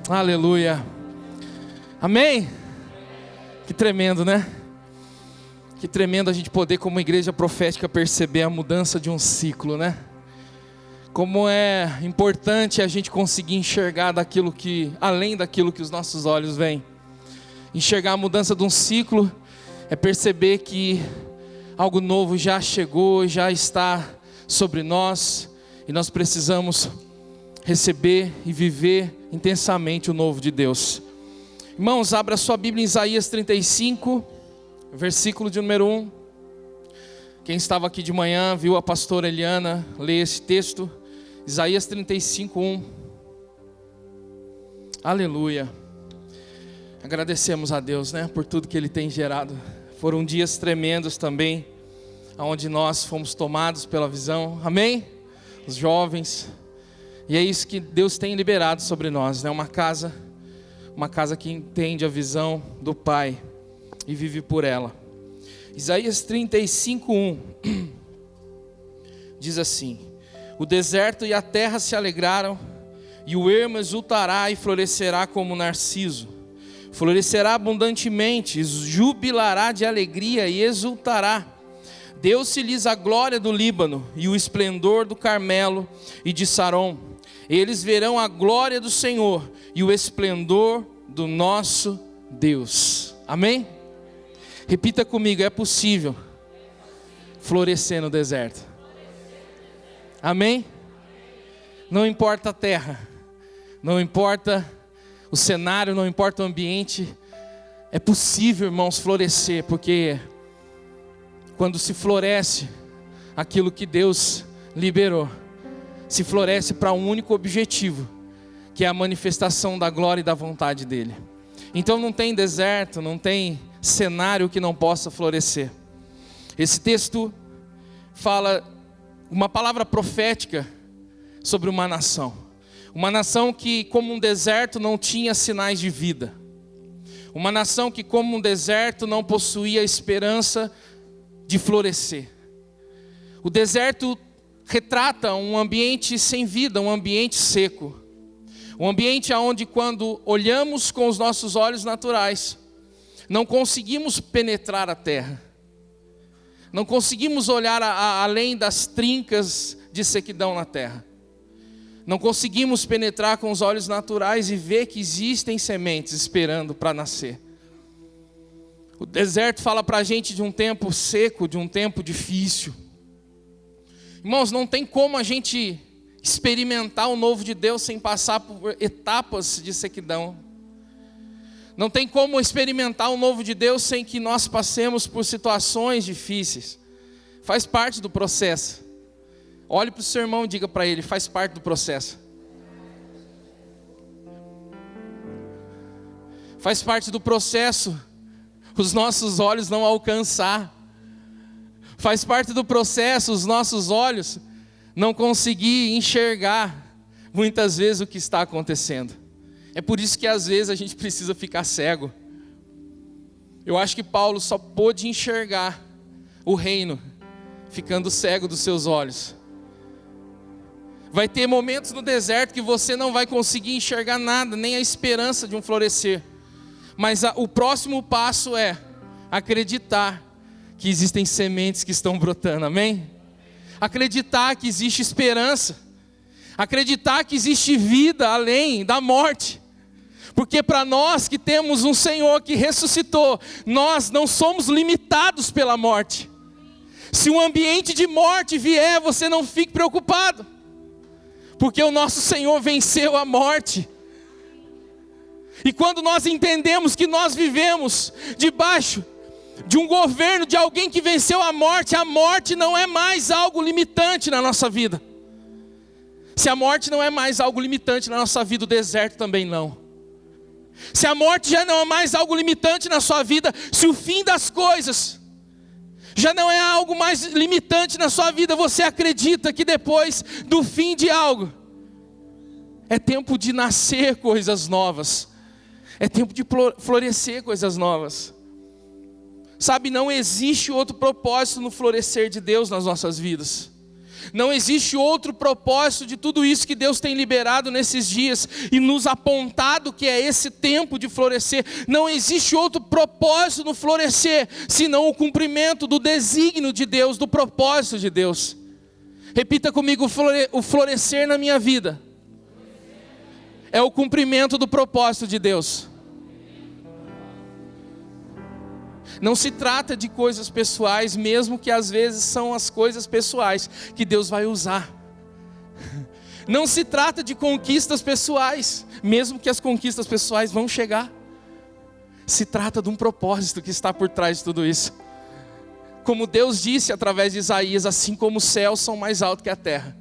Aleluia. Amém? Que tremendo, né? Que tremendo a gente poder, como igreja profética, perceber a mudança de um ciclo, né? Como é importante a gente conseguir enxergar além daquilo que os nossos olhos veem. Enxergar a mudança de um ciclo é perceber que algo novo já chegou, já está sobre nós, e nós precisamos receber e viver intensamente o novo de Deus. Irmãos, abra sua Bíblia em Isaías 35, versículo de número 1. Quem estava aqui de manhã viu a pastora Eliana ler esse texto. Isaías 35, 1. Aleluia. Agradecemos a Deus, né, por tudo que Ele tem gerado. Foram dias tremendos também, onde nós fomos tomados pela visão. Amém? Os jovens. E é isso que Deus tem liberado sobre nós, né? Uma casa que entende a visão do Pai e vive por ela. Isaías 35, 1 diz assim: o deserto e a terra se alegraram, e o ermo exultará e florescerá como o narciso. Florescerá abundantemente, jubilará de alegria e exultará. Deu-se-lhes a glória do Líbano e o esplendor do Carmelo e de Sarom. Eles verão a glória do Senhor e o esplendor do nosso Deus. Amém? Repita comigo: é possível florescer no deserto. Amém? Não importa a terra, não importa o cenário, não importa o ambiente. É possível, irmãos, florescer, porque quando se floresce aquilo que Deus liberou, se floresce para um único objetivo, que é a manifestação da glória e da vontade dEle. Então não tem deserto, não tem cenário que não possa florescer. Esse texto fala uma palavra profética sobre uma nação. Uma nação que, como um deserto, não tinha sinais de vida. Uma nação que, como um deserto, não possuía esperança de florescer. O deserto retrata um ambiente sem vida, um ambiente seco. Um ambiente onde, quando olhamos com os nossos olhos naturais, não conseguimos penetrar a terra. Não conseguimos olhar além das trincas de sequidão na terra. Não conseguimos penetrar com os olhos naturais e ver que existem sementes esperando para nascer. O deserto fala para a gente de um tempo seco, de um tempo difícil. Irmãos, não tem como a gente experimentar o novo de Deus sem passar por etapas de sequidão. Não tem como experimentar o novo de Deus sem que nós passemos por situações difíceis. Faz parte do processo. Olhe para o seu irmão e diga para ele: faz parte do processo. Faz parte do processo os nossos olhos não alcançar. Faz parte do processo os nossos olhos não conseguir enxergar muitas vezes o que está acontecendo. É por isso que às vezes a gente precisa ficar cego. Eu acho que Paulo só pôde enxergar o reino ficando cego dos seus olhos. Vai ter momentos no deserto que você não vai conseguir enxergar nada, nem a esperança de um florescer. Mas o próximo passo é acreditar que existem sementes que estão brotando, amém? Acreditar que existe esperança. Acreditar que existe vida além da morte. Porque para nós que temos um Senhor que ressuscitou, nós não somos limitados pela morte. Se um ambiente de morte vier, você não fique preocupado. Porque o nosso Senhor venceu a morte. E quando nós entendemos que nós vivemos debaixo de um governo de alguém que venceu a morte não é mais algo limitante na nossa vida. Se a morte não é mais algo limitante na nossa vida, o deserto também não. Se a morte já não é mais algo limitante na sua vida, se o fim das coisas já não é algo mais limitante na sua vida, você acredita que depois do fim de algo, é tempo de nascer coisas novas, é tempo de florescer coisas novas. Sabe, não existe outro propósito no florescer de Deus nas nossas vidas. Não existe outro propósito de tudo isso que Deus tem liberado nesses dias e nos apontado que é esse tempo de florescer. Não existe outro propósito no florescer, senão o cumprimento do desígnio de Deus, do propósito de Deus. Repita comigo: o florescer na minha vida é o cumprimento do propósito de Deus. Não se trata de coisas pessoais, mesmo que às vezes são as coisas pessoais que Deus vai usar. Não se trata de conquistas pessoais, mesmo que as conquistas pessoais vão chegar. Se trata de um propósito que está por trás de tudo isso. Como Deus disse através de Isaías: assim como os céus são mais altos que a terra,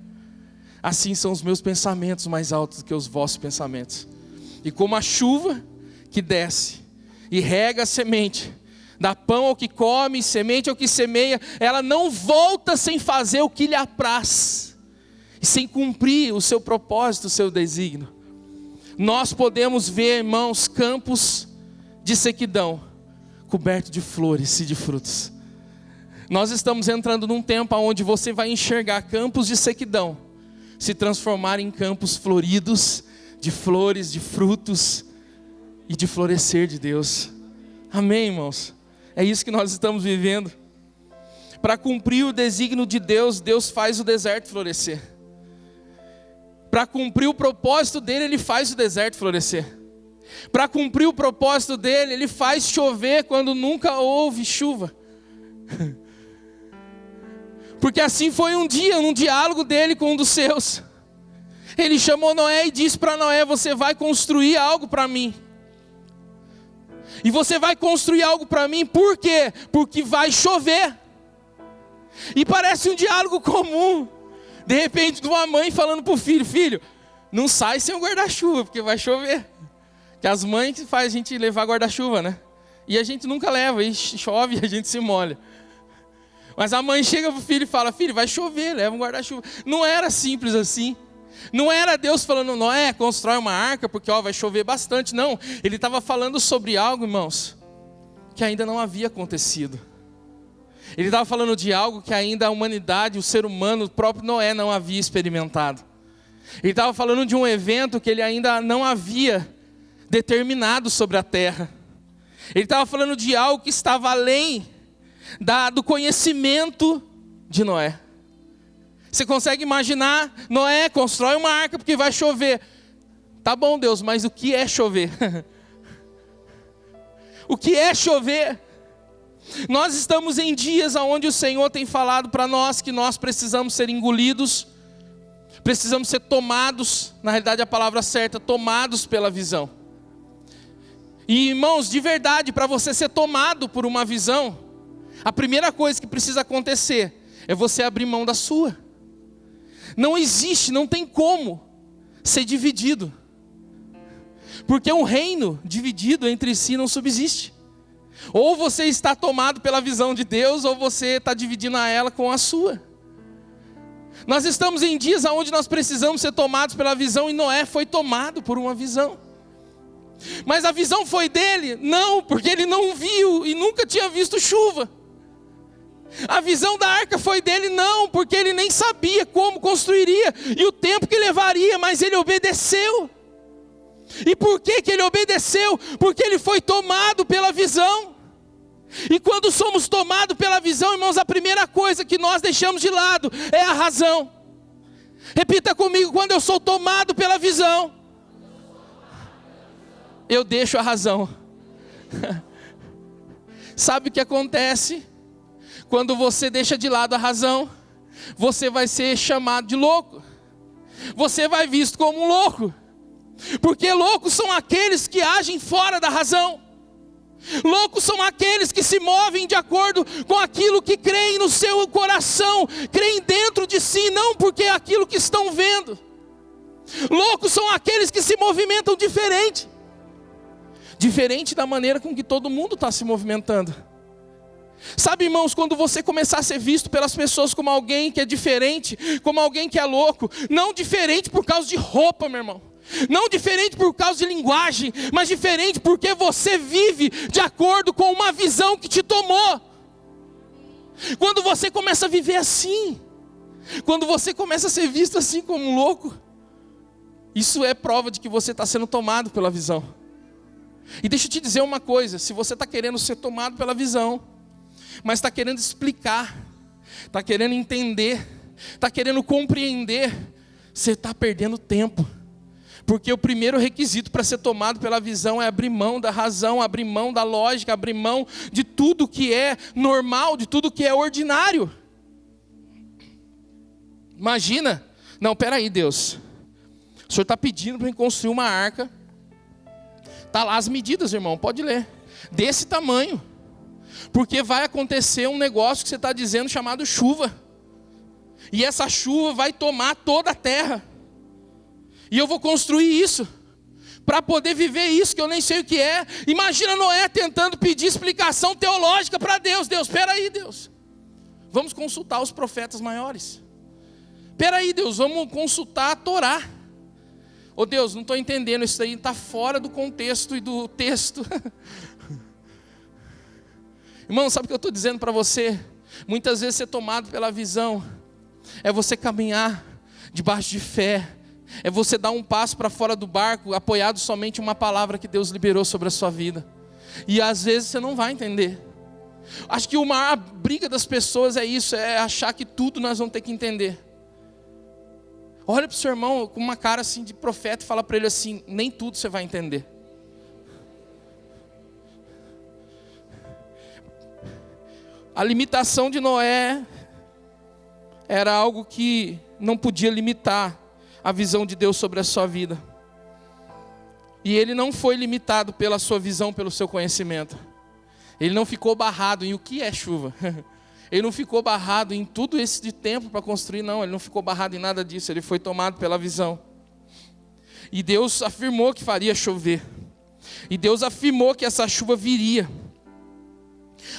assim são os meus pensamentos mais altos do que os vossos pensamentos. E como a chuva que desce e rega a semente, dá pão ao que come, semente ao que semeia, ela não volta sem fazer o que lhe apraz, e sem cumprir o seu propósito, o seu desígnio. Nós podemos ver, irmãos, campos de sequidão, cobertos de flores e de frutos. Nós estamos entrando num tempo onde você vai enxergar campos de sequidão se transformar em campos floridos, de flores, de frutos e de florescer de Deus. Amém, irmãos? É isso que nós estamos vivendo. Para cumprir o desígnio de Deus, Deus faz o deserto florescer. Para cumprir o propósito dele, Ele faz o deserto florescer. Para cumprir o propósito dele, Ele faz chover quando nunca houve chuva. Porque assim foi um dia, num diálogo dele com um dos seus. Ele chamou Noé e disse para Noé: você vai construir algo para mim. E você vai construir algo para mim, por quê? Porque vai chover. E parece um diálogo comum. De repente, de uma mãe falando para o filho: filho, não sai sem o guarda-chuva, porque vai chover. Que as mães que fazem a gente levar guarda-chuva, né? E a gente nunca leva, e chove e a gente se molha. Mas a mãe chega para o filho e fala: filho, vai chover, leva um guarda-chuva. Não era simples assim. Não era Deus falando: Noé, constrói uma arca porque vai chover bastante. Não, Ele estava falando sobre algo, irmãos, que ainda não havia acontecido. Ele estava falando de algo que ainda a humanidade, o ser humano, o próprio Noé não havia experimentado. Ele estava falando de um evento que ele ainda não havia determinado sobre a terra. Ele estava falando de algo que estava além do conhecimento de Noé. Você consegue imaginar? Noé, constrói uma arca porque vai chover. Tá bom, Deus, mas o que é chover? O que é chover? Nós estamos em dias onde o Senhor tem falado para nós que nós precisamos ser engolidos, precisamos ser tomados, na realidade a palavra certa, tomados pela visão. E irmãos, de verdade, para você ser tomado por uma visão, a primeira coisa que precisa acontecer é você abrir mão da sua. Não existe, não tem como ser dividido. Porque um reino dividido entre si não subsiste. Ou você está tomado pela visão de Deus, ou você está dividindo a ela com a sua. Nós estamos em dias onde nós precisamos ser tomados pela visão, e Noé foi tomado por uma visão. Mas a visão foi dele? Não, porque ele não viu e nunca tinha visto chuva. A visão da arca foi dele? Não, porque ele nem sabia como construiria e o tempo que levaria, mas ele obedeceu. E por que ele obedeceu? Porque ele foi tomado pela visão. E quando somos tomados pela visão, irmãos, a primeira coisa que nós deixamos de lado é a razão. Repita comigo: quando eu sou tomado pela visão, eu deixo a razão. Sabe o que acontece? Quando você deixa de lado a razão, você vai ser chamado de louco. Você vai visto como um louco. Porque loucos são aqueles que agem fora da razão. Loucos são aqueles que se movem de acordo com aquilo que creem no seu coração, creem dentro de si, não porque é aquilo que estão vendo. Loucos são aqueles que se movimentam diferente. Diferente da maneira com que todo mundo está se movimentando. Sabe, irmãos, quando você começar a ser visto pelas pessoas como alguém que é diferente, como alguém que é louco, não diferente por causa de roupa, meu irmão, não diferente por causa de linguagem, mas diferente porque você vive de acordo com uma visão que te tomou. Quando você começa a viver assim, Quando você começa a ser visto assim como um louco, isso é prova de que você está sendo tomado pela visão. E deixa eu te dizer uma coisa, se você está querendo ser tomado pela visão, mas está querendo explicar, está querendo entender, está querendo compreender, você está perdendo tempo. Porque o primeiro requisito para ser tomado pela visão é abrir mão da razão, abrir mão da lógica, abrir mão de tudo que é normal, de tudo que é ordinário. Imagina, não, peraí Deus, o Senhor está pedindo para eu construir uma arca, está lá as medidas, irmão, pode ler, desse tamanho, porque vai acontecer um negócio que você está dizendo chamado chuva, e essa chuva vai tomar toda a terra, e eu vou construir isso, para poder viver isso que eu nem sei o que é. Imagina Noé tentando pedir explicação teológica para Deus. Deus, espera aí Deus, vamos consultar os profetas maiores. Espera aí Deus, vamos consultar a Torá. Ô Deus, não estou entendendo, isso aí está fora do contexto e do texto. Irmão, sabe o que eu estou dizendo para você? Muitas vezes ser tomado pela visão é você caminhar debaixo de fé, é você dar um passo para fora do barco, apoiado somente em uma palavra que Deus liberou sobre a sua vida. E às vezes você não vai entender. Acho que a maior briga das pessoas é isso, é achar que tudo nós vamos ter que entender. Olha para o seu irmão com uma cara assim de profeta e fala para ele assim, nem tudo você vai entender. A limitação de Noé era algo que não podia limitar a visão de Deus sobre a sua vida. E ele não foi limitado pela sua visão, pelo seu conhecimento. Ele não ficou barrado em o que é chuva. Ele não ficou barrado em tudo esse de tempo para construir, não. Ele não ficou barrado em nada disso. Ele foi tomado pela visão. E Deus afirmou que faria chover. E Deus afirmou que essa chuva viria.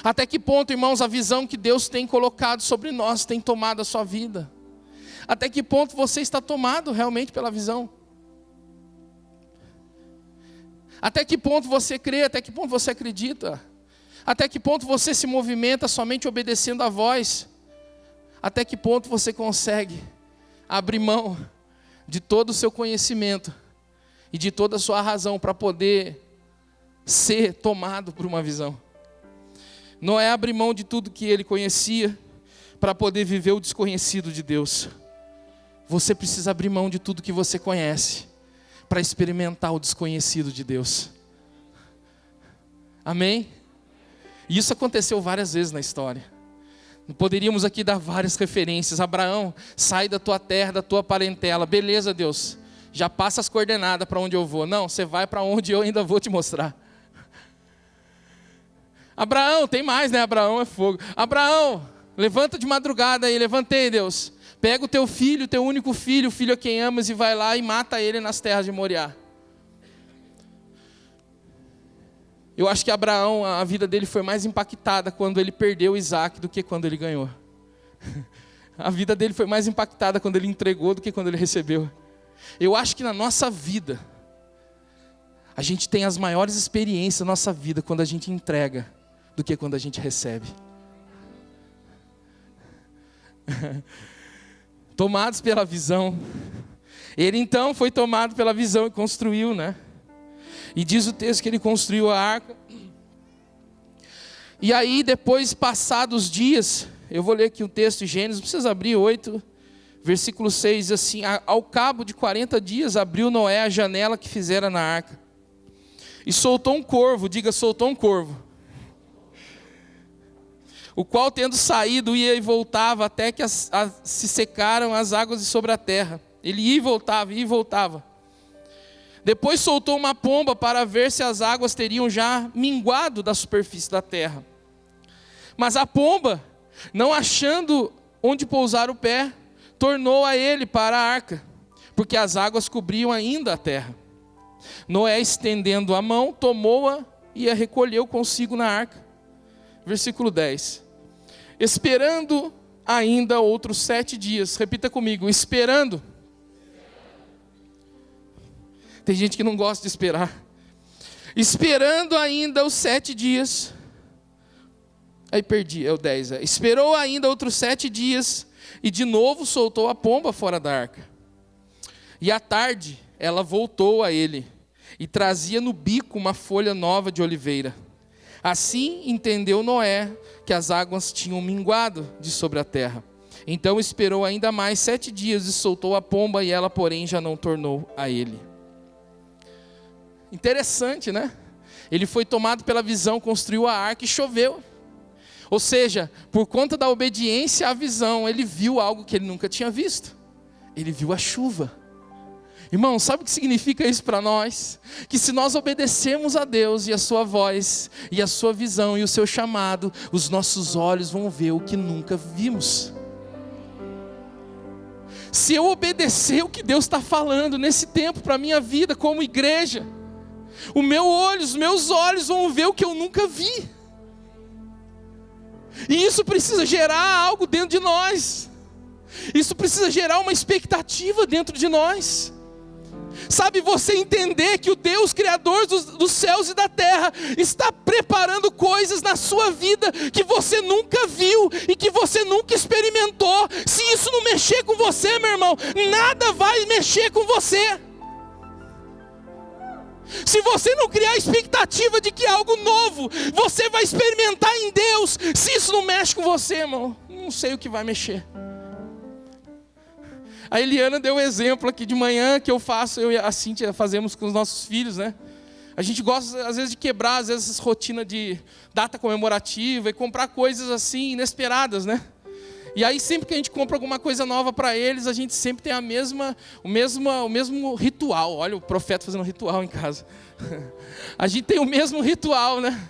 Até que ponto, irmãos, a visão que Deus tem colocado sobre nós tem tomado a sua vida? Até que ponto você está tomado realmente pela visão? Até que ponto você crê? Até que ponto você acredita? Até que ponto você se movimenta somente obedecendo a voz? Até que ponto você consegue abrir mão de todo o seu conhecimento e de toda a sua razão para poder ser tomado por uma visão? Noé abriu mão de tudo que ele conhecia para poder viver o desconhecido de Deus. Você precisa abrir mão de tudo que você conhece para experimentar o desconhecido de Deus. Amém? E isso aconteceu várias vezes na história. Poderíamos aqui dar várias referências. Abraão, sai da tua terra, da tua parentela. Beleza, Deus, já passa as coordenadas para onde eu vou. Não, você vai para onde eu ainda vou te mostrar. Abraão, tem mais, né? Abraão é fogo. Abraão, levanta de madrugada aí, levantei, Deus. Pega o teu filho, teu único filho, o filho a quem amas, e vai lá e mata ele nas terras de Moriá. Eu acho que Abraão, a vida dele foi mais impactada quando ele perdeu Isaac do que quando ele ganhou. A vida dele foi mais impactada quando ele entregou do que quando ele recebeu. Eu acho que na nossa vida, a gente tem as maiores experiências da nossa vida quando a gente entrega do que quando a gente recebe. Tomados pela visão. Ele então foi tomado pela visão e construiu, né? E diz o texto que ele construiu a arca. E aí depois, passados dias, eu vou ler aqui o texto de Gênesis, não precisa abrir 8, versículo 6, assim: ao cabo de 40 dias abriu Noé a janela que fizera na arca, e soltou um corvo, diga, soltou um corvo, o qual tendo saído ia e voltava até que se secaram as águas sobre a terra. Ele ia e voltava. Depois soltou uma pomba para ver se as águas teriam já minguado da superfície da terra. Mas a pomba, não achando onde pousar o pé, tornou a ele para a arca, porque as águas cobriam ainda a terra. Noé, estendendo a mão, tomou-a e a recolheu consigo na arca. Versículo 10. Esperando ainda outros 7 dias. Repita comigo, esperando. Tem gente que não gosta de esperar. Esperando ainda os 7 dias. Aí perdi, é o 10. Esperou ainda outros 7 dias. E de novo soltou a pomba fora da arca. E à tarde ela voltou a ele e trazia no bico uma folha nova de oliveira. Assim entendeu Noé que as águas tinham minguado de sobre a terra. Então esperou ainda mais 7 dias e soltou a pomba, e ela, porém, já não tornou a ele. Interessante, né? Ele foi tomado pela visão, construiu a arca e choveu. Ou seja, por conta da obediência à visão, ele viu algo que ele nunca tinha visto. Ele viu a chuva. Irmão, sabe o que significa isso para nós? Que se nós obedecemos a Deus e a sua voz, e a sua visão e o seu chamado, os nossos olhos vão ver o que nunca vimos. Se eu obedecer o que Deus está falando nesse tempo para a minha vida como igreja, os meus olhos vão ver o que eu nunca vi. E isso precisa gerar algo dentro de nós. Isso precisa gerar uma expectativa dentro de nós. Sabe, você entender que o Deus Criador dos céus e da terra está preparando coisas na sua vida que você nunca viu e que você nunca experimentou. Se isso não mexer com você, meu irmão, nada vai mexer com você. Se você não criar a expectativa de que algo novo você vai experimentar em Deus, se isso não mexe com você, irmão, não sei o que vai mexer. A Eliana deu um exemplo aqui de manhã que eu faço, eu e a Cíntia fazemos com os nossos filhos, né? A gente gosta às vezes de quebrar, às vezes, essa rotina de data comemorativa e comprar coisas assim inesperadas, né? E aí sempre que a gente compra alguma coisa nova para eles, a gente sempre tem o mesmo ritual. Olha o profeta fazendo ritual em casa. A gente tem o mesmo ritual, né?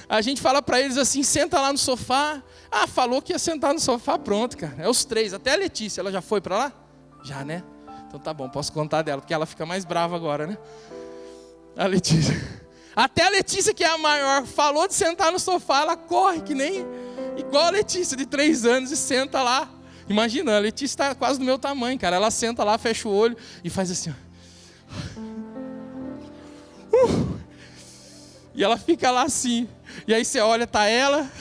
A gente fala para eles assim, senta lá no sofá. Ah, falou que ia sentar no sofá, pronto, cara. É os 3, até a Letícia, ela já foi para lá? Já, né? Então tá bom, posso contar dela, porque ela fica mais brava agora, né? A Letícia. Até a Letícia, que é a maior, falou de sentar no sofá, ela corre que nem... Igual a Letícia, de 3 anos, e senta lá. Imagina, a Letícia está quase do meu tamanho, cara. Ela senta lá, fecha o olho e faz assim, ó. E ela fica lá assim. E aí você olha, tá ela,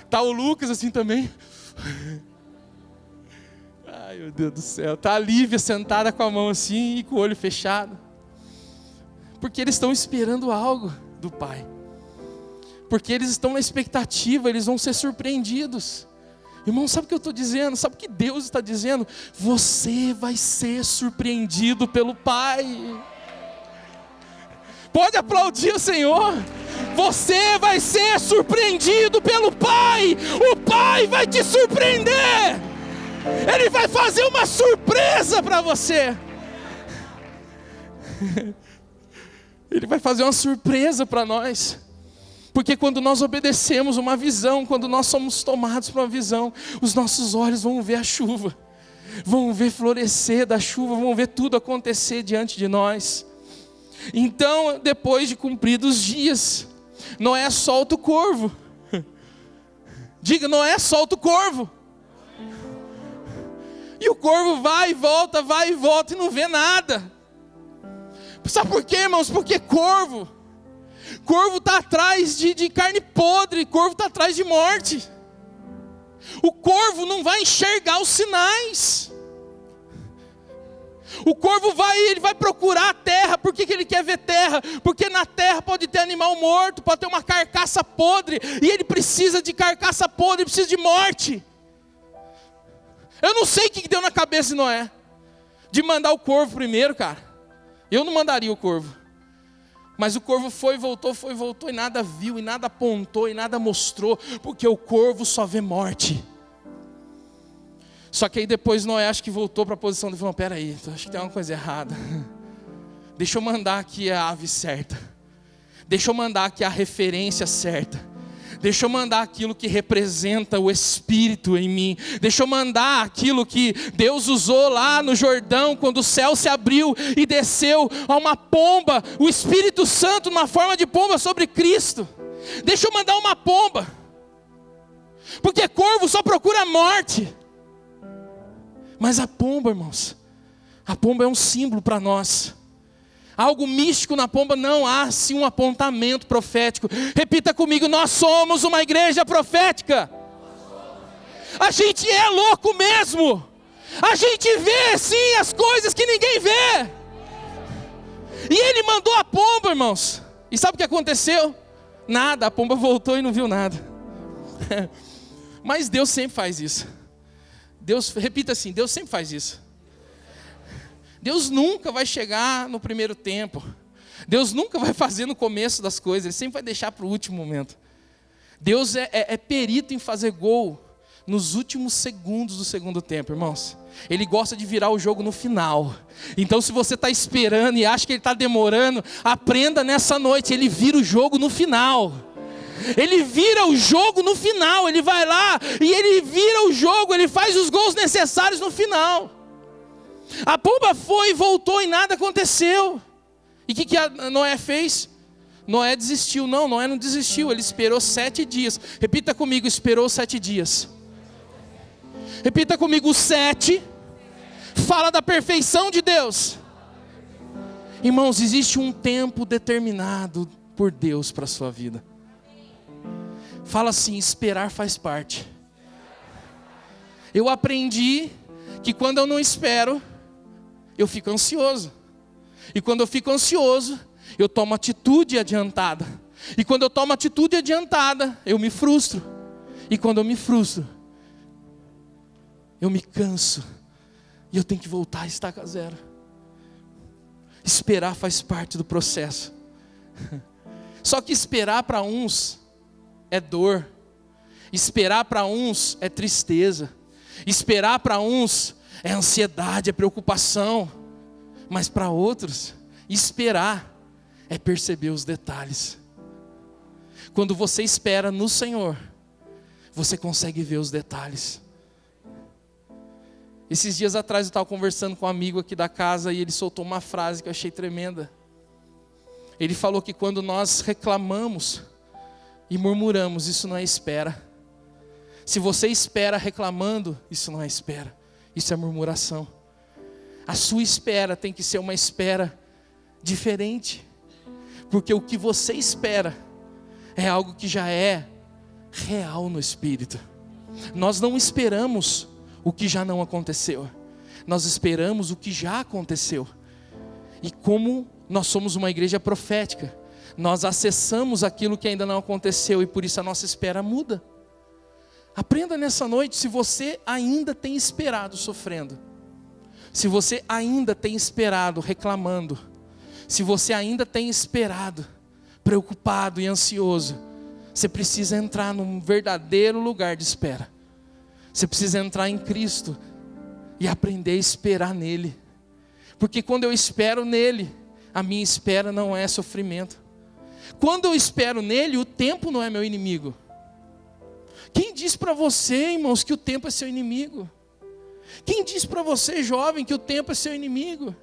tá o Lucas assim também. Ai, meu Deus do céu. Tá a Lívia sentada com a mão assim e com o olho fechado. Porque eles estão esperando algo do Pai. Porque eles estão na expectativa, eles vão ser surpreendidos. Irmão, sabe o que eu estou dizendo? Sabe o que Deus está dizendo? Você vai ser surpreendido pelo Pai. Pode aplaudir o Senhor. Você vai ser surpreendido pelo Pai. O Pai vai te surpreender. Ele vai fazer uma surpresa para você. Ele vai fazer uma surpresa para nós. Porque quando nós obedecemos uma visão, quando nós somos tomados por uma visão, os nossos olhos vão ver a chuva, vão ver florescer da chuva, vão ver tudo acontecer diante de nós. Então, depois de cumpridos os dias, Noé solta o corvo. Diga, Noé solta o corvo. E o corvo vai e volta e não vê nada. Sabe por quê, irmãos? Porque corvo está atrás de carne podre, corvo está atrás de morte. O corvo não vai enxergar os sinais. O corvo ele vai procurar a terra. Por que ele quer ver terra? Porque na terra pode ter animal morto, pode ter uma carcaça podre, e ele precisa de carcaça podre, ele precisa de morte. Eu não sei o que deu na cabeça de Noé, de mandar o corvo primeiro, cara. Eu não mandaria o corvo. Mas o corvo foi e voltou, e nada viu, e nada apontou, e nada mostrou, porque o corvo só vê morte. Só que aí depois Noé acho que voltou para a posição dele e falou, peraí, acho que tem uma coisa errada. Deixa eu mandar aqui a ave certa. Deixa eu mandar aqui a referência certa. Deixa eu mandar aquilo que representa o Espírito em mim. Deixa eu mandar aquilo que Deus usou lá no Jordão, quando o céu se abriu e desceu a uma pomba, o Espírito Santo numa forma de pomba sobre Cristo. Deixa eu mandar uma pomba. Porque corvo só procura a morte. Mas a pomba, irmãos, a pomba é um símbolo para nós. Algo místico na pomba, não há sim um apontamento profético. Repita comigo, nós somos uma igreja profética. A gente é louco mesmo. A gente vê sim as coisas que ninguém vê. E ele mandou a pomba, irmãos. E sabe o que aconteceu? Nada, a pomba voltou e não viu nada. Mas Deus sempre faz isso. Deus, repita assim, Deus sempre faz isso. Deus nunca vai chegar no primeiro tempo. Deus nunca vai fazer no começo das coisas. Ele sempre vai deixar para o último momento. Deus é perito em fazer gol nos últimos segundos do segundo tempo, irmãos. Ele gosta de virar o jogo no final. Então se você está esperando e acha que ele está demorando, aprenda nessa noite, ele vira o jogo no final. Ele vira o jogo no final. Ele vai lá e ele vira o jogo, ele faz os gols necessários no final. A pomba foi e voltou e nada aconteceu. E o que a Noé fez? Noé desistiu. Não, Noé não desistiu, ele esperou 7 dias. Repita comigo, esperou 7 dias. Repita comigo, 7 fala da perfeição de Deus. Irmãos, existe um tempo determinado por Deus para a sua vida. Fala assim, esperar faz parte. Eu aprendi que quando eu não espero, eu fico ansioso. E quando eu fico ansioso, eu tomo atitude adiantada. E quando eu tomo atitude adiantada, eu me frustro. E quando eu me frustro, eu me canso. E eu tenho que voltar a estaca zero. Esperar faz parte do processo. Só que esperar para uns é dor. Esperar para uns é tristeza. Esperar para uns é ansiedade, é preocupação. Mas para outros, esperar é perceber os detalhes. Quando você espera no Senhor, você consegue ver os detalhes. Esses dias atrás eu estava conversando com um amigo aqui da casa e ele soltou uma frase que eu achei tremenda. Ele falou que quando nós reclamamos e murmuramos, isso não é espera. Se você espera reclamando, isso não é espera, isso é murmuração. A sua espera tem que ser uma espera diferente, porque o que você espera é algo que já é real no Espírito. Nós não esperamos o que já não aconteceu, nós esperamos o que já aconteceu. E como nós somos uma igreja profética, nós acessamos aquilo que ainda não aconteceu, e por isso a nossa espera muda. Aprenda nessa noite, se você ainda tem esperado sofrendo, se você ainda tem esperado reclamando, se você ainda tem esperado preocupado e ansioso, você precisa entrar num verdadeiro lugar de espera. Você precisa entrar em Cristo e aprender a esperar nele. Porque quando eu espero nele, a minha espera não é sofrimento. Quando eu espero nele, o tempo não é meu inimigo. Quem diz para você, irmãos, que o tempo é seu inimigo? Quem diz para você, jovem, que o tempo é seu inimigo?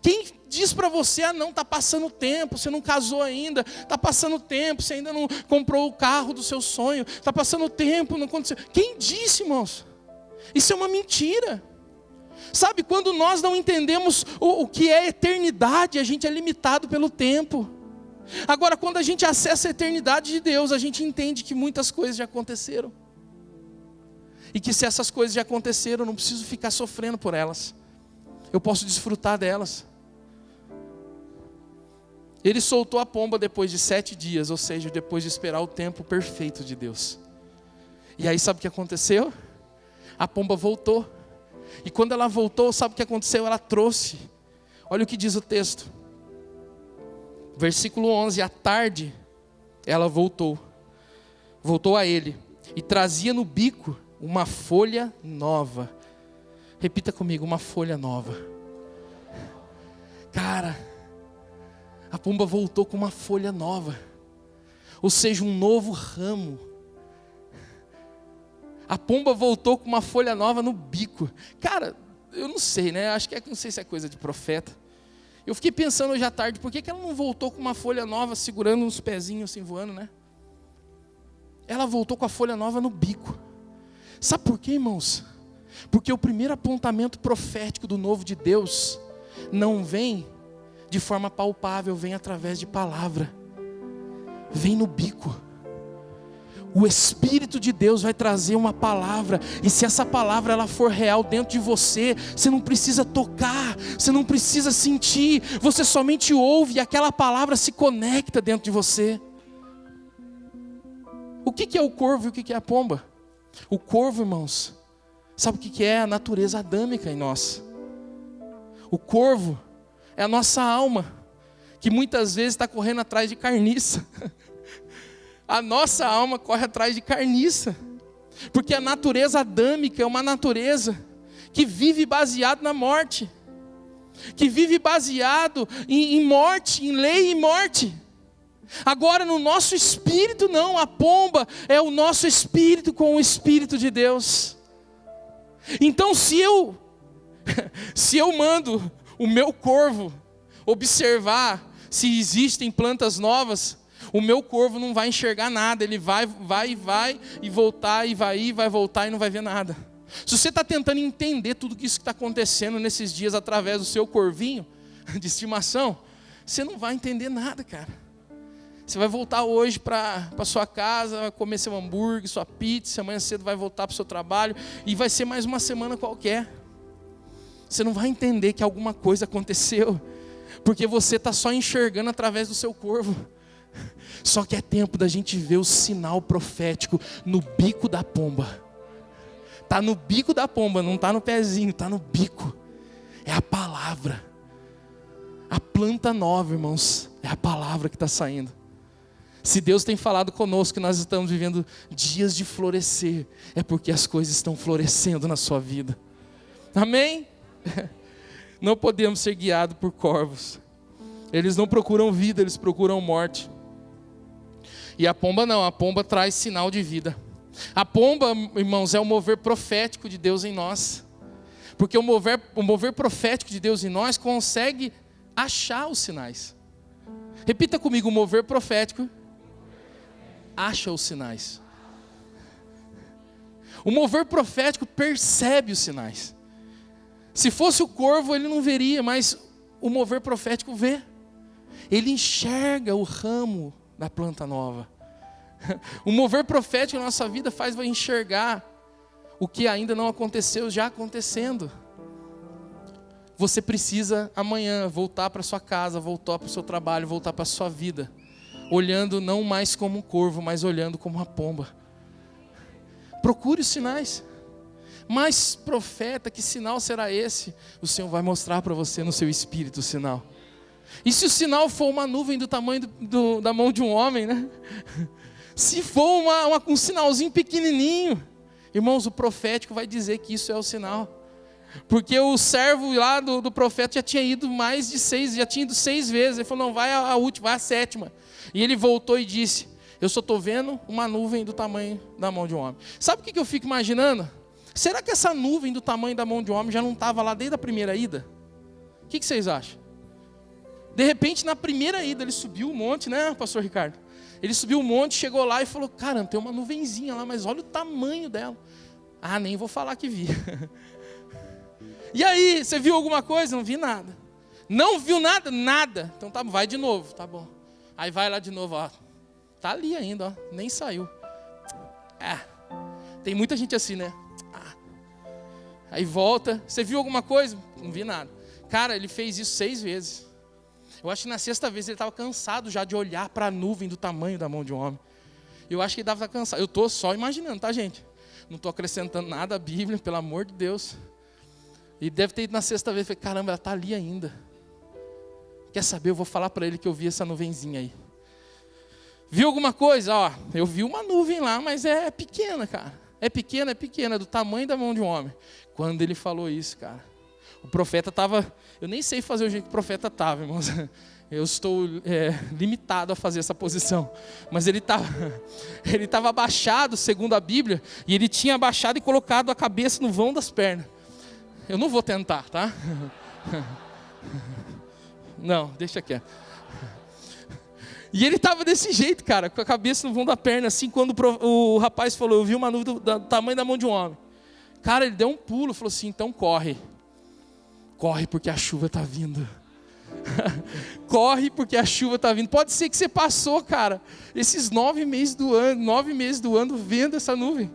Quem diz para você, não, está passando tempo, você não casou ainda, está passando tempo, você ainda não comprou o carro do seu sonho, está passando tempo, não aconteceu. Quem disse, irmãos? Isso é uma mentira. Sabe, quando nós não entendemos o que é eternidade, a gente é limitado pelo tempo. Agora, quando a gente acessa a eternidade de Deus, a gente entende que muitas coisas já aconteceram. E que se essas coisas já aconteceram, eu não preciso ficar sofrendo por elas. Eu posso desfrutar delas. Ele soltou a pomba depois de 7 dias, ou seja, depois de esperar o tempo perfeito de Deus. E aí sabe o que aconteceu? A pomba voltou. E quando ela voltou, sabe o que aconteceu? Ela trouxe. Olha o que diz o texto. Versículo 11, à tarde, ela voltou. Voltou a ele. E trazia no bico uma folha nova. Repita comigo, uma folha nova. Cara, a pomba voltou com uma folha nova. Ou seja, um novo ramo. A pomba voltou com uma folha nova no bico. Cara, eu não sei, né? Não sei se é coisa de profeta. Eu fiquei pensando hoje à tarde, por que ela não voltou com uma folha nova segurando uns pezinhos assim voando, né? Ela voltou com a folha nova no bico. Sabe por quê, irmãos? Porque o primeiro apontamento profético do novo de Deus não vem de forma palpável, vem através de palavra. Vem no bico. o Espírito de Deus vai trazer uma palavra, e se essa palavra ela for real dentro de você, você não precisa tocar, você não precisa sentir, você somente ouve e aquela palavra se conecta dentro de você. O que é o corvo e o que é a pomba? O corvo, irmãos, sabe o que é? A natureza adâmica em nós. O corvo é a nossa alma, que muitas vezes está correndo atrás de carniça. A nossa alma corre atrás de carniça, porque a natureza adâmica é uma natureza que vive baseado na morte, que vive baseado em morte, em lei e morte. Agora no nosso espírito não, a pomba é o nosso espírito com o Espírito de Deus. Então se eu mando o meu corvo observar se existem plantas novas, o meu corvo não vai enxergar nada, ele vai e voltar, e vai voltar e não vai ver nada. Se você está tentando entender tudo isso que está acontecendo nesses dias através do seu corvinho de estimação, você não vai entender nada, cara. Você vai voltar hoje para sua casa, vai comer seu hambúrguer, sua pizza, amanhã cedo vai voltar para o seu trabalho, e vai ser mais uma semana qualquer. Você não vai entender que alguma coisa aconteceu, porque você está só enxergando através do seu corvo. Só que é tempo da gente ver o sinal profético no bico da pomba. Está no bico da pomba, não está no pezinho, está no bico. É a palavra. A planta nova, irmãos, é a palavra que está saindo. Se Deus tem falado conosco que nós estamos vivendo dias de florescer, é porque as coisas estão florescendo na sua vida. Amém? Não podemos ser guiados por corvos. Eles não procuram vida, eles procuram morte. E a pomba não, a pomba traz sinal de vida. A pomba, irmãos, é o mover profético de Deus em nós. Porque o mover profético de Deus em nós consegue achar os sinais. Repita comigo, o mover profético acha os sinais. O mover profético percebe os sinais. Se fosse o corvo, ele não veria, mas o mover profético vê. Ele enxerga o ramo da planta nova. O mover profético na nossa vida faz você enxergar o que ainda não aconteceu, já acontecendo. Você precisa amanhã voltar para sua casa, voltar para o seu trabalho, voltar para a sua vida, olhando não mais como um corvo, mas olhando como uma pomba. Procure os sinais. Mas profeta, que sinal será esse? O Senhor vai mostrar para você no seu espírito o sinal. E se o sinal for uma nuvem do tamanho da mão de um homem, né? Se for um sinalzinho pequenininho, irmãos, o profético vai dizer que isso é o sinal. Porque o servo lá do profeta já tinha ido já tinha ido 6 vezes. Ele falou, não, vai a última, vai a 7ª. E ele voltou e disse, eu só estou vendo uma nuvem do tamanho da mão de um homem. Sabe o que eu fico imaginando? Será que essa nuvem do tamanho da mão de um homem já não estava lá desde a primeira ida? O que vocês acham? De repente, na primeira ida, ele subiu um monte, né, pastor Ricardo? Ele subiu um monte, chegou lá e falou, caramba, tem uma nuvenzinha lá, mas olha o tamanho dela. Ah, nem vou falar que vi. E aí, você viu alguma coisa? Não vi nada. Não viu nada? Nada. Então tá, vai de novo, tá bom. Aí vai lá de novo, ó. Tá ali ainda, ó, nem saiu. Tem muita gente assim, né? Aí volta, você viu alguma coisa? Não vi nada. Cara, ele fez isso 6 vezes. Eu acho que na 6ª vez ele estava cansado já de olhar para a nuvem do tamanho da mão de um homem. Eu acho que ele estava cansado. Eu estou só imaginando, tá, gente? Não estou acrescentando nada à Bíblia, pelo amor de Deus. E deve ter ido na 6ª vez. Falei, caramba, ela está ali ainda. Quer saber? Eu vou falar para ele que eu vi essa nuvenzinha aí. Viu alguma coisa? Ó, eu vi uma nuvem lá, mas é pequena, cara. É pequena, do tamanho da mão de um homem. Quando ele falou isso, cara, o profeta estava... Eu nem sei fazer o jeito que o profeta estava, irmãos. Eu estou limitado a fazer essa posição. Mas ele estava abaixado, segundo a Bíblia, e ele tinha abaixado e colocado a cabeça no vão das pernas. Eu não vou tentar, tá? Não, deixa quieto. E ele estava desse jeito, cara, com a cabeça no vão da perna, assim, quando o rapaz falou, eu vi uma nuvem do tamanho da mão de um homem. Cara, ele deu um pulo, falou assim, então corre. Corre porque a chuva está vindo. Corre porque a chuva está vindo. Pode ser que você passou, cara, esses 9 meses do ano vendo essa nuvem.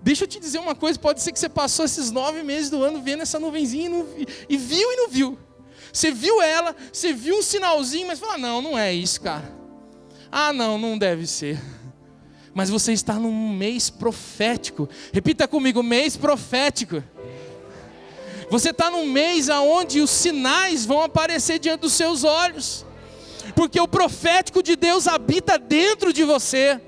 Deixa eu te dizer uma coisa, pode ser que você passou esses 9 meses do ano vendo essa nuvenzinha e viu e não viu. Você viu ela, você viu um sinalzinho, mas fala, não é isso, cara. Não deve ser. Mas você está num mês profético. Repita comigo, mês profético. Você está num mês onde os sinais vão aparecer diante dos seus olhos. Porque o profético de Deus habita dentro de você.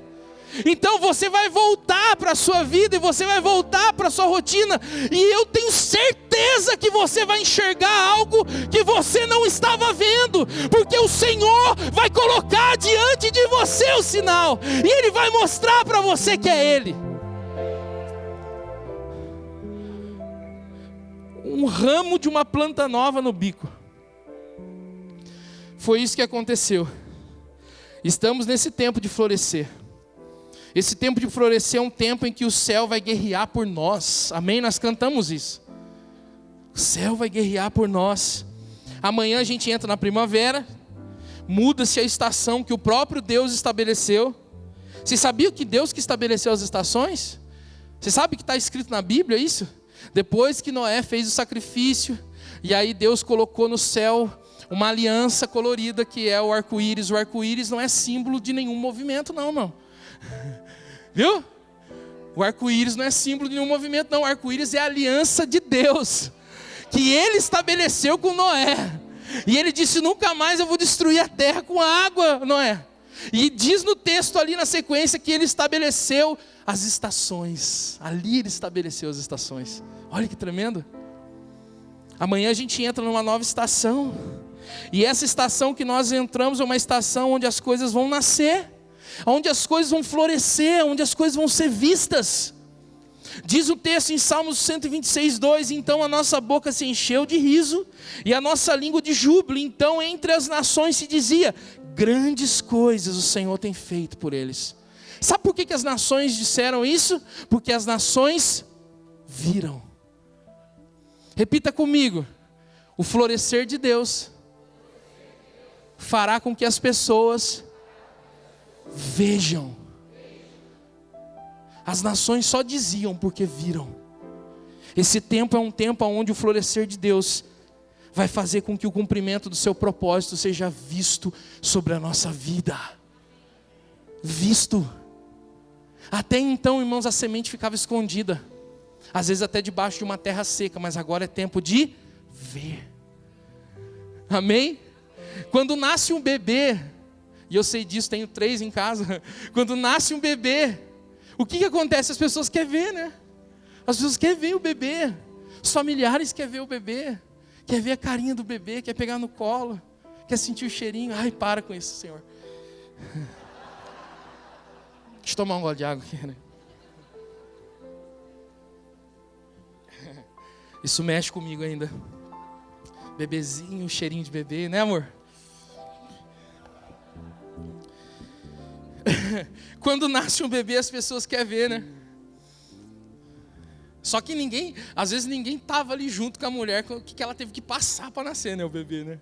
Então você vai voltar para a sua vida e você vai voltar para a sua rotina. E eu tenho certeza que você vai enxergar algo que você não estava vendo. Porque o Senhor vai colocar diante de você o sinal. E Ele vai mostrar para você que é Ele. Um ramo de uma planta nova no bico. Foi isso que aconteceu. Estamos nesse tempo de florescer. Esse tempo de florescer é um tempo em que o céu vai guerrear por nós. Amém? Nós cantamos isso. O céu vai guerrear por nós. Amanhã a gente entra na primavera. Muda-se a estação que o próprio Deus estabeleceu. Você sabia que Deus que estabeleceu as estações? Você sabe que está escrito na Bíblia isso? Depois que Noé fez o sacrifício, e aí Deus colocou no céu uma aliança colorida que é o arco-íris. O arco-íris não é símbolo de nenhum movimento, não. Viu? O arco-íris não é símbolo de nenhum movimento, não. O arco-íris é a aliança de Deus, que Ele estabeleceu com Noé. E Ele disse, nunca mais eu vou destruir a terra com água, Noé. E diz no texto ali na sequência que Ele estabeleceu as estações. Ali Ele estabeleceu as estações. Olha que tremendo. Amanhã a gente entra numa nova estação. E essa estação que nós entramos é uma estação onde as coisas vão nascer, onde as coisas vão florescer, onde as coisas vão ser vistas. Diz o texto em Salmos 126:2, então a nossa boca se encheu de riso e a nossa língua de júbilo. Então entre as nações se dizia, grandes coisas o Senhor tem feito por eles. Sabe por que as nações disseram isso? Porque as nações viram. Repita comigo, o florescer de Deus fará com que as pessoas vejam. As nações só diziam porque viram. Esse tempo é um tempo onde o florescer de Deus vai fazer com que o cumprimento do seu propósito seja visto sobre a nossa vida. Visto. Até então, irmãos, a semente ficava escondida. Às vezes até debaixo de uma terra seca, mas agora é tempo de ver. Amém? Quando nasce um bebê, e eu sei disso, tenho 3 em casa. Quando nasce um bebê, o que acontece? As pessoas querem ver, né? As pessoas querem ver o bebê. Os familiares querem ver o bebê. Quer ver a carinha do bebê, quer pegar no colo, quer sentir o cheirinho. Ai, para com isso, Senhor. Deixa eu tomar um gole de água aqui, né? Isso mexe comigo ainda. Bebezinho, cheirinho de bebê, né, amor? Quando nasce um bebê, as pessoas querem ver, né? Só que às vezes ninguém estava ali junto com a mulher, o que ela teve que passar para nascer, né, o bebê, né?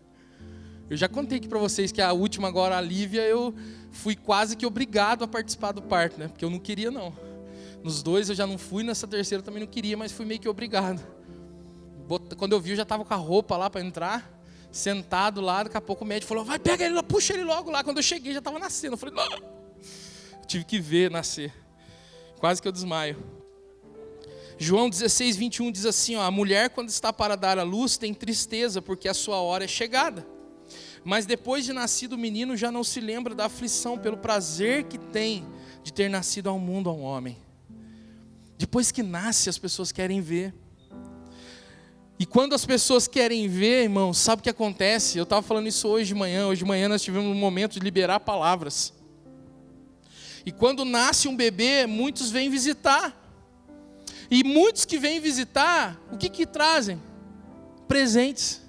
Eu já contei aqui para vocês que a última agora, a Lívia, eu fui quase que obrigado a participar do parto, né? Porque eu não queria, não. Nos 2 eu já não fui, nessa terceira eu também não queria, mas fui meio que obrigado. Quando eu vi, eu já estava com a roupa lá para entrar, sentado lá, daqui a pouco o médico falou, vai, pega ele lá, puxa ele logo lá. Quando eu cheguei, já estava nascendo. Eu falei, não. Eu tive que ver nascer. Quase que eu desmaio. João 16:21 diz assim, a mulher quando está para dar à luz tem tristeza, porque a sua hora é chegada. Mas depois de nascido o menino já não se lembra da aflição pelo prazer que tem de ter nascido ao mundo a um homem. Depois que nasce, as pessoas querem ver. E quando as pessoas querem ver, irmãos, sabe o que acontece? Eu estava falando isso hoje de manhã. Hoje de manhã nós tivemos um momento de liberar palavras. E quando nasce um bebê, muitos vêm visitar. E muitos que vêm visitar, o que trazem? Presentes.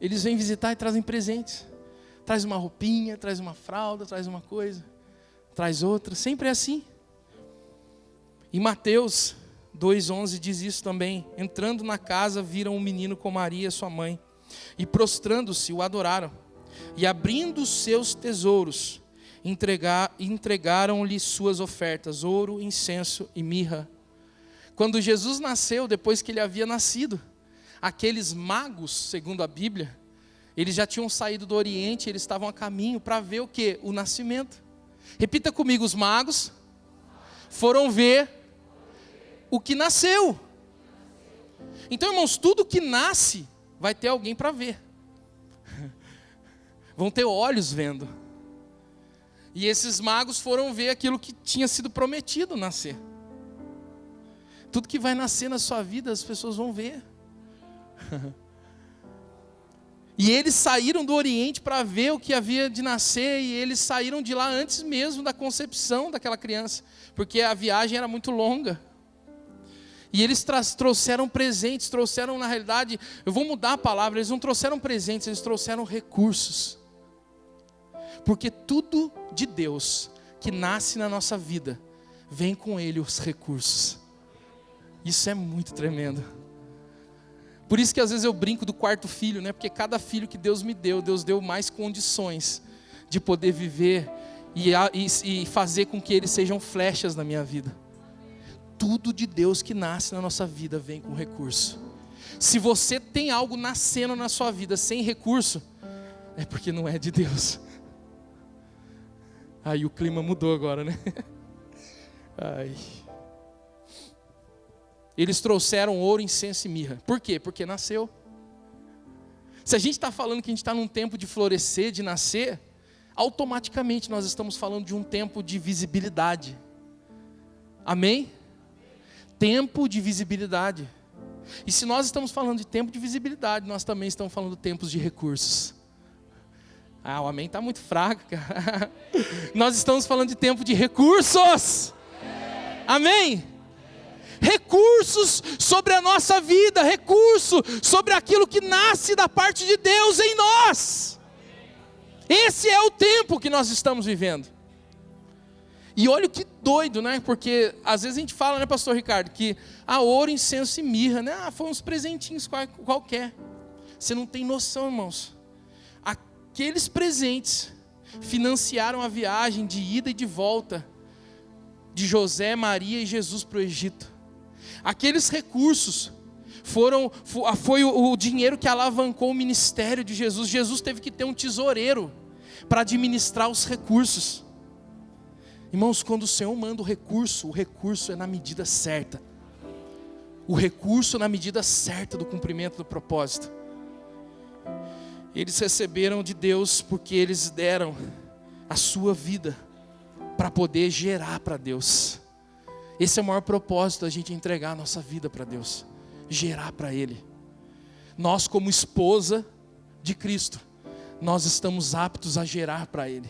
Eles vêm visitar e trazem presentes. Traz uma roupinha, traz uma fralda, traz uma coisa, traz outra. Sempre é assim. Em Mateus 2:11 diz isso também. Entrando na casa, viram um menino com Maria, sua mãe, e prostrando-se, o adoraram. E abrindo seus tesouros, entregaram-lhe suas ofertas, ouro, incenso e mirra. Quando Jesus nasceu, depois que ele havia nascido, aqueles magos, segundo a Bíblia, eles já tinham saído do Oriente, eles estavam a caminho para ver o quê? O nascimento. Repita comigo, os magos foram ver o que nasceu. Então, irmãos, tudo que nasce vai ter alguém para ver. Vão ter olhos vendo. E esses magos foram ver aquilo que tinha sido prometido nascer. Tudo que vai nascer na sua vida, as pessoas vão ver. E eles saíram do Oriente para ver o que havia de nascer, e eles saíram de lá antes mesmo da concepção daquela criança, porque a viagem era muito longa. E eles trouxeram presentes, trouxeram, na realidade, eu vou mudar a palavra, eles não trouxeram presentes, eles trouxeram recursos. Porque tudo de Deus que nasce na nossa vida, vem com ele os recursos. Isso é muito tremendo. Por isso que às vezes eu brinco do quarto filho, né? Porque cada filho que Deus me deu, Deus deu mais condições de poder viver e fazer com que eles sejam flechas na minha vida. Tudo de Deus que nasce na nossa vida vem com recurso. Se você tem algo nascendo na sua vida sem recurso, é porque não é de Deus. Aí o clima mudou agora, né? Ai. Eles trouxeram ouro, incenso e mirra. Por quê? Porque nasceu. Se a gente está falando que a gente está num tempo de florescer, de nascer, automaticamente nós estamos falando de um tempo de visibilidade. Amém? Tempo de visibilidade. E se nós estamos falando de tempo de visibilidade, nós também estamos falando de tempos de recursos. Ah, o amém está muito fraco, cara. Nós estamos falando de tempo de recursos. Amém? Recursos sobre a nossa vida, recurso sobre aquilo que nasce da parte de Deus em nós. Esse é o tempo que nós estamos vivendo. E olha que doido, né? Porque às vezes a gente fala, né, pastor Ricardo, que ouro, incenso e mirra, né? Foi uns presentinhos qualquer. Você não tem noção, irmãos. Aqueles presentes financiaram a viagem de ida e de volta de José, Maria e Jesus para o Egito. Aqueles recursos foi o dinheiro que alavancou o ministério de Jesus. Jesus teve que ter um tesoureiro para administrar os recursos. Irmãos, quando o Senhor manda o recurso é na medida certa. O recurso na medida certa do cumprimento do propósito. Eles receberam de Deus porque eles deram a sua vida para poder gerar para Deus. Esse é o maior propósito, a gente entregar a nossa vida para Deus, gerar para Ele. Nós, como esposa de Cristo, nós estamos aptos a gerar para Ele,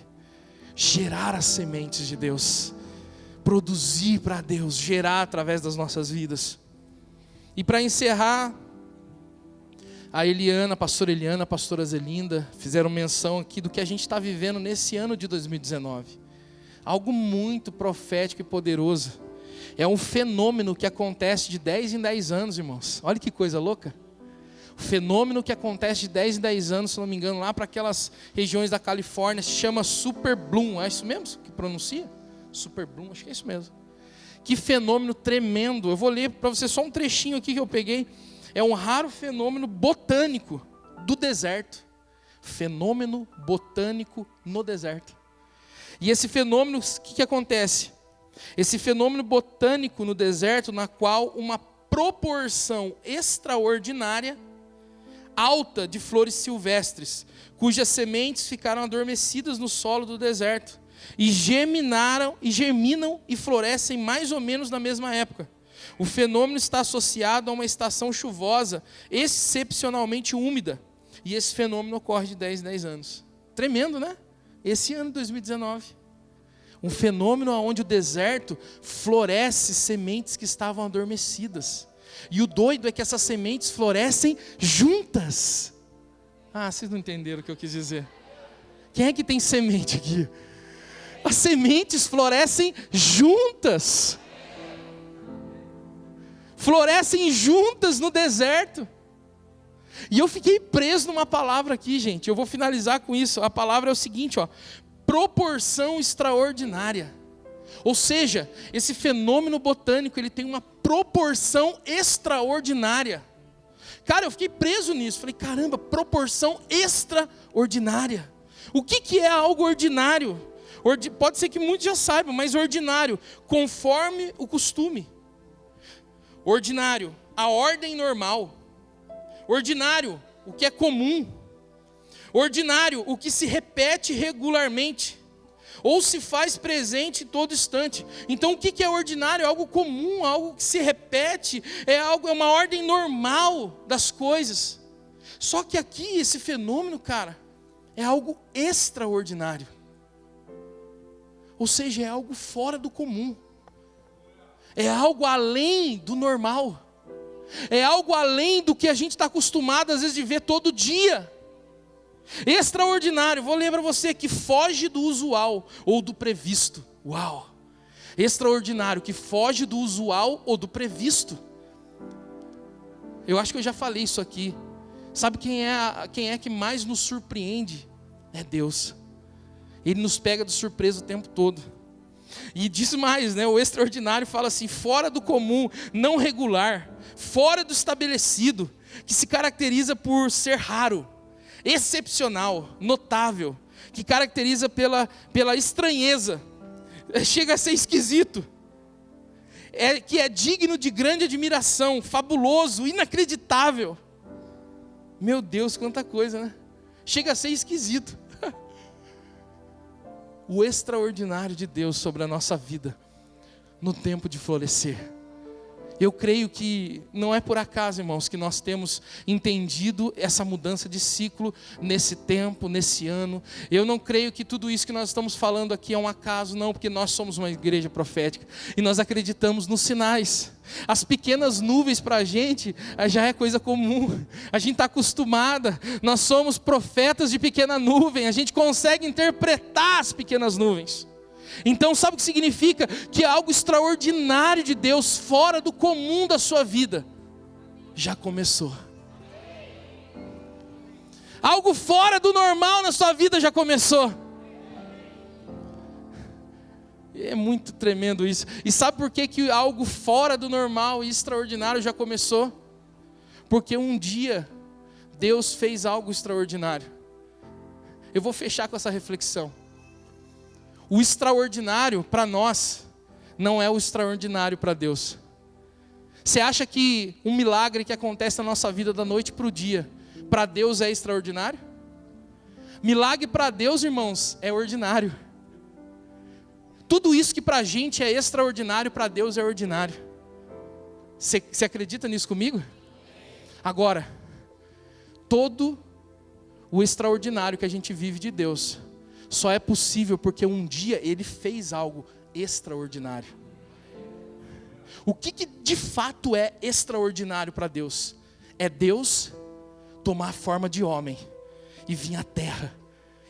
gerar as sementes de Deus, produzir para Deus, gerar através das nossas vidas. E para encerrar, a pastora Zelinda, fizeram menção aqui do que a gente está vivendo nesse ano de 2019. Algo muito profético e poderoso. É um fenômeno que acontece de 10 em 10 anos, irmãos. Olha que coisa louca. O fenômeno que acontece de 10 em 10 anos, se não me engano, lá para aquelas regiões da Califórnia, se chama Super Bloom. É isso mesmo que pronuncia? Super Bloom, acho que é isso mesmo. Que fenômeno tremendo. Eu vou ler para você só um trechinho aqui que eu peguei. É um raro fenômeno botânico do deserto. Fenômeno botânico no deserto. E esse fenômeno, o que acontece? Esse fenômeno botânico no deserto, na qual uma proporção extraordinária, alta de flores silvestres, cujas sementes ficaram adormecidas no solo do deserto, e germinam e florescem mais ou menos na mesma época. O fenômeno está associado a uma estação chuvosa excepcionalmente úmida, e esse fenômeno ocorre de 10 em 10 anos. Tremendo, né? Esse ano de 2019. Um fenômeno onde o deserto floresce sementes que estavam adormecidas. E o doido é que essas sementes florescem juntas. Vocês não entenderam o que eu quis dizer. Quem é que tem semente aqui? As sementes florescem juntas. florescem juntas no deserto. E eu fiquei preso numa palavra aqui, gente. Eu vou finalizar com isso. A palavra é o seguinte, ó: proporção extraordinária. Ou seja, esse fenômeno botânico, ele tem uma proporção extraordinária. Cara, eu fiquei preso nisso. Falei, caramba, proporção extraordinária. O que é algo ordinário? Pode ser que muitos já saibam, mas ordinário, conforme o costume. Ordinário, a ordem normal. Ordinário, o que é comum. Ordinário, o que se repete regularmente, ou se faz presente em todo instante. Então o que é ordinário? É algo comum, algo que se repete, é uma ordem normal das coisas. Só que aqui, esse fenômeno, cara, é algo extraordinário. Ou seja, é algo fora do comum. É algo além do normal. É algo além do que a gente está acostumado às vezes de ver todo dia. Extraordinário, vou ler para você, que foge do usual ou do previsto. Uau! Extraordinário, que foge do usual ou do previsto. Eu acho que eu já falei isso aqui. Sabe quem é que mais nos surpreende? É Deus. Ele nos pega de surpresa o tempo todo. E diz mais, né? O extraordinário fala assim: fora do comum, não regular, fora do estabelecido, que se caracteriza por ser raro, excepcional, notável, que caracteriza pela estranheza, chega a ser esquisito, que é digno de grande admiração, fabuloso, inacreditável. Meu Deus, quanta coisa, né? Chega a ser esquisito. O extraordinário de Deus sobre a nossa vida, no tempo de florescer. Eu creio que não é por acaso, irmãos, que nós temos entendido essa mudança de ciclo nesse tempo, nesse ano. Eu não creio que tudo isso que nós estamos falando aqui é um acaso, não, porque nós somos uma igreja profética e nós acreditamos nos sinais. As pequenas nuvens para a gente já é coisa comum, a gente está acostumada, nós somos profetas de pequena nuvem, a gente consegue interpretar as pequenas nuvens. Então sabe o que significa? Que algo extraordinário de Deus, fora do comum da sua vida, já começou. Algo fora do normal na sua vida já começou. É muito tremendo isso. E sabe por que algo fora do normal e extraordinário já começou? Porque um dia Deus fez algo extraordinário. Eu vou fechar com essa reflexão. O extraordinário para nós não é o extraordinário para Deus. Você acha que um milagre que acontece na nossa vida da noite para o dia, para Deus é extraordinário? Milagre para Deus, irmãos, é ordinário. Tudo isso que para a gente é extraordinário, para Deus é ordinário. Você acredita nisso comigo? Agora, todo o extraordinário que a gente vive de Deus só é possível porque um dia Ele fez algo extraordinário. O que de fato é extraordinário para Deus? É Deus tomar a forma de homem e vir à terra.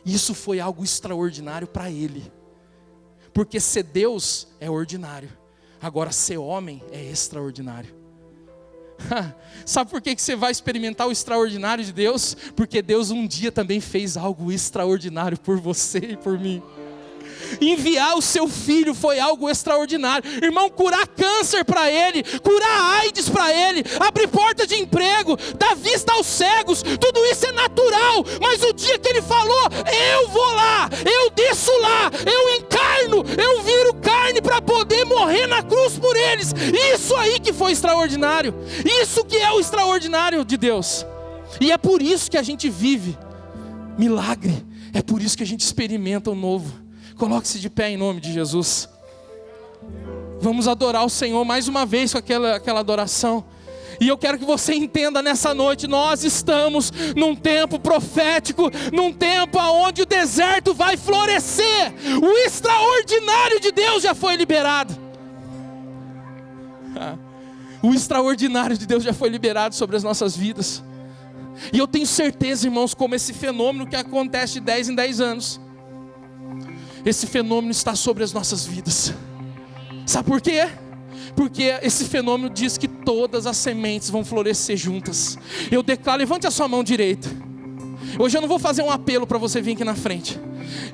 Isso foi algo extraordinário para Ele. Porque ser Deus é ordinário. Agora ser homem é extraordinário. Sabe por que você vai experimentar o extraordinário de Deus? Porque Deus um dia também fez algo extraordinário por você e por mim. Enviar o seu filho foi algo extraordinário. Irmão, curar câncer para ele, curar AIDS para ele, abrir porta de emprego, dar vista aos cegos, tudo isso é natural. Mas o dia que ele falou, eu vou lá, eu desço lá, eu encarno, eu viro carne para poder morrer na cruz por eles. Isso aí que foi extraordinário. Isso que é o extraordinário de Deus. E é por isso que a gente vive milagre. É por isso que a gente experimenta o novo. Coloque-se de pé em nome de Jesus. Vamos adorar o Senhor mais uma vez com aquela adoração. E eu quero que você entenda nessa noite, nós estamos num tempo profético, num tempo onde o deserto vai florescer. O extraordinário de Deus já foi liberado. O extraordinário de Deus já foi liberado sobre as nossas vidas. E eu tenho certeza, irmãos, como esse fenômeno que acontece de 10 em 10 anos, esse fenômeno está sobre as nossas vidas. Sabe por quê? Porque esse fenômeno diz que todas as sementes vão florescer juntas. Eu declaro, levante a sua mão direita. Hoje eu não vou fazer um apelo para você vir aqui na frente.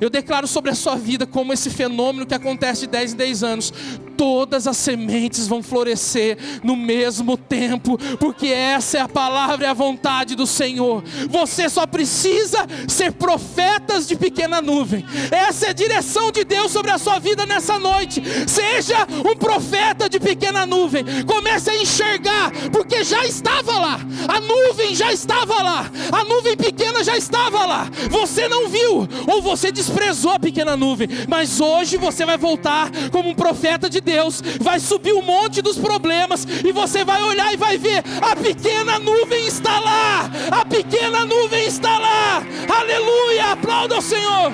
Eu declaro sobre a sua vida como esse fenômeno que acontece de 10 em 10 anos. Todas as sementes vão florescer no mesmo tempo, porque essa é a palavra e a vontade do Senhor. Você só precisa ser profetas de pequena nuvem. Essa é a direção de Deus sobre a sua vida nessa noite. Seja um profeta de pequena nuvem. Comece a enxergar, porque já estava lá. A nuvem já estava lá. A nuvem pequena já estava lá. Você não viu, ou você desprezou a pequena nuvem. Mas hoje você vai voltar como um profeta de Deus, vai subir o monte dos problemas e você vai olhar e vai ver: a pequena nuvem está lá, a pequena nuvem está lá. Aleluia, aplauda o Senhor.